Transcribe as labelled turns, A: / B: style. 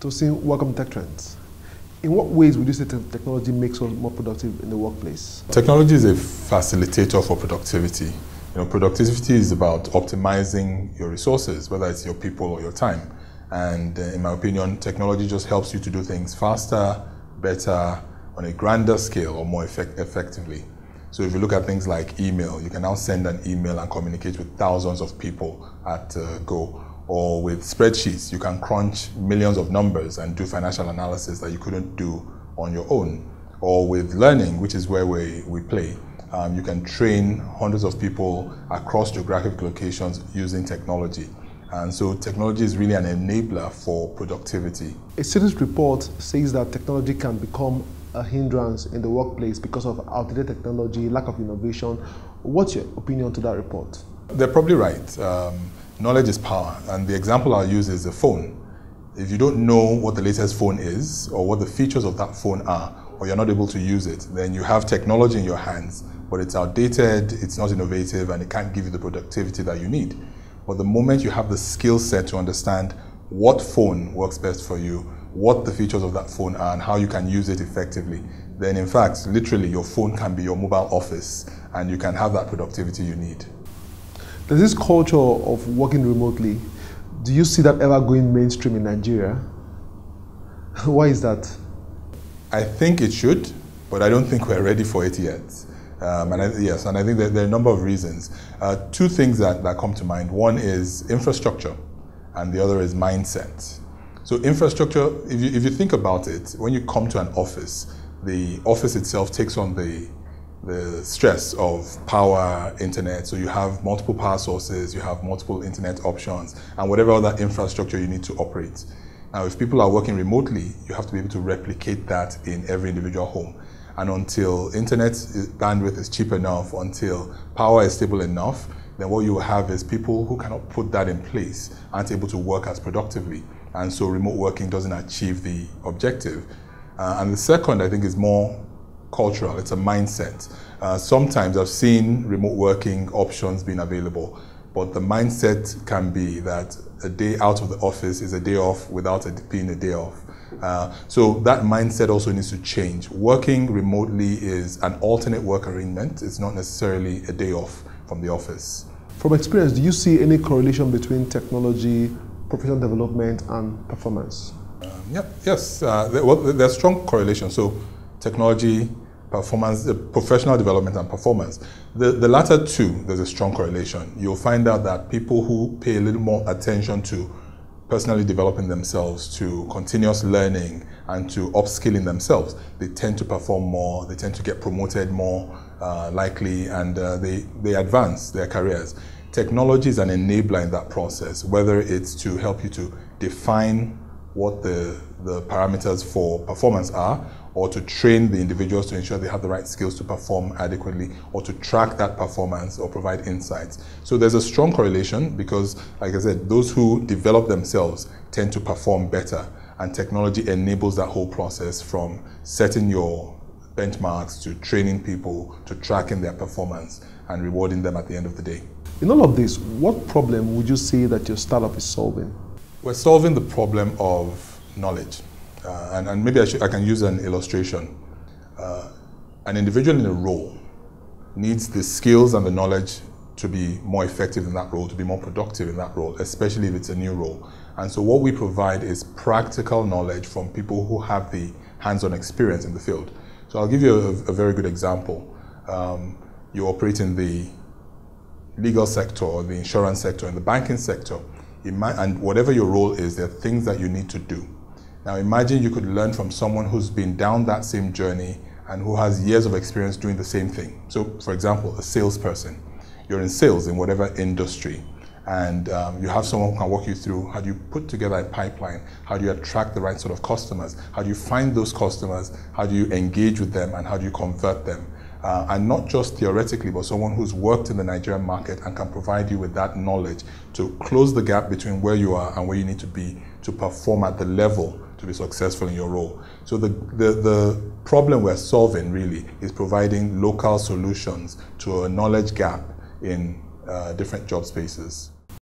A: to seeing welcome tech trends. In what ways would you say technology makes us more productive in the workplace?
B: Technology is a facilitator for productivity. Productivity is about optimizing your resources, whether it's your people or your time. And in my opinion, technology just helps you to do things faster, better, on a grander scale, or more effectively. So if you look at things like email, you can now send an email and communicate with thousands of people at go. Or with spreadsheets, you can crunch millions of numbers and do financial analysis that you couldn't do on your own. Or with learning, which is where we play, you can train hundreds of people across geographic locations using technology. And so technology is really an enabler for productivity.
A: A citizen's report says that technology can become a hindrance in the workplace because of outdated technology, lack of innovation. What's your opinion to that report?
B: They're probably right. Knowledge is power, and the example I'll use is the phone. If you don't know what the latest phone is, or what the features of that phone are, or you're not able to use it, then you have technology in your hands, but it's outdated, it's not innovative, and it can't give you the productivity that you need. But the moment you have the skill set to understand what phone works best for you, what the features of that phone are, and how you can use it effectively, then in fact, literally, your phone can be your mobile office, and you can have that productivity you need.
A: There's this culture of working remotely. Do you see that ever going mainstream in Nigeria? Why is that?
B: I think it should, but I don't think we're ready for it yet. And I think that there are a number of reasons. Two things that come to mind. One is infrastructure, and the other is mindset. So infrastructure, if you think about it, when you come to an office, the office itself takes on the stress of power, internet, so you have multiple power sources, you have multiple internet options, and whatever other infrastructure you need to operate. Now, if people are working remotely, you have to be able to replicate that in every individual home. And until internet bandwidth is cheap enough, until power is stable enough, then what you will have is people who cannot put that in place aren't able to work as productively. And so remote working doesn't achieve the objective. And the second, I think, is more cultural. It's a mindset. Sometimes I've seen remote working options being available, but the mindset can be that a day out of the office is a day off without it being a day off. So that mindset also needs to change. Working remotely is an alternate work arrangement. It's not necessarily a day off from the office.
A: From experience, do you see any correlation between technology, professional development, and performance?
B: Yes, there's strong correlation. So technology, performance, professional development, and performance. The latter two, there's a strong correlation. You'll find out that people who pay a little more attention to personally developing themselves, to continuous learning, and to upskilling themselves, they tend to perform more, they tend to get promoted more likely, and they advance their careers. Technology is an enabler in that process, whether it's to help you to define what the parameters for performance are, or to train the individuals to ensure they have the right skills to perform adequately, or to track that performance or provide insights. So there's a strong correlation because, like I said, those who develop themselves tend to perform better, and technology enables that whole process from setting your benchmarks to training people to tracking their performance and rewarding them at the end of the day.
A: In all of this, what problem would you say that your startup is solving?
B: We're solving the problem of knowledge. And maybe I can use an illustration. An individual in a role needs the skills and the knowledge to be more effective in that role, to be more productive in that role, especially if it's a new role. And so what we provide is practical knowledge from people who have the hands-on experience in the field. So I'll give you a very good example. You operate in the legal sector, or the insurance sector, in the banking sector, and whatever your role is, there are things that you need to do. Now imagine you could learn from someone who's been down that same journey and who has years of experience doing the same thing. So for example, a salesperson. You're in sales in whatever industry, and you have someone who can walk you through how do you put together a pipeline, how do you attract the right sort of customers, how do you find those customers, how do you engage with them, and how do you convert them. And not just theoretically, but someone who's worked in the Nigerian market and can provide you with that knowledge to close the gap between where you are and where you need to be to perform at the level to be successful in your role. So the problem we're solving really is providing local solutions to a knowledge gap in different job spaces.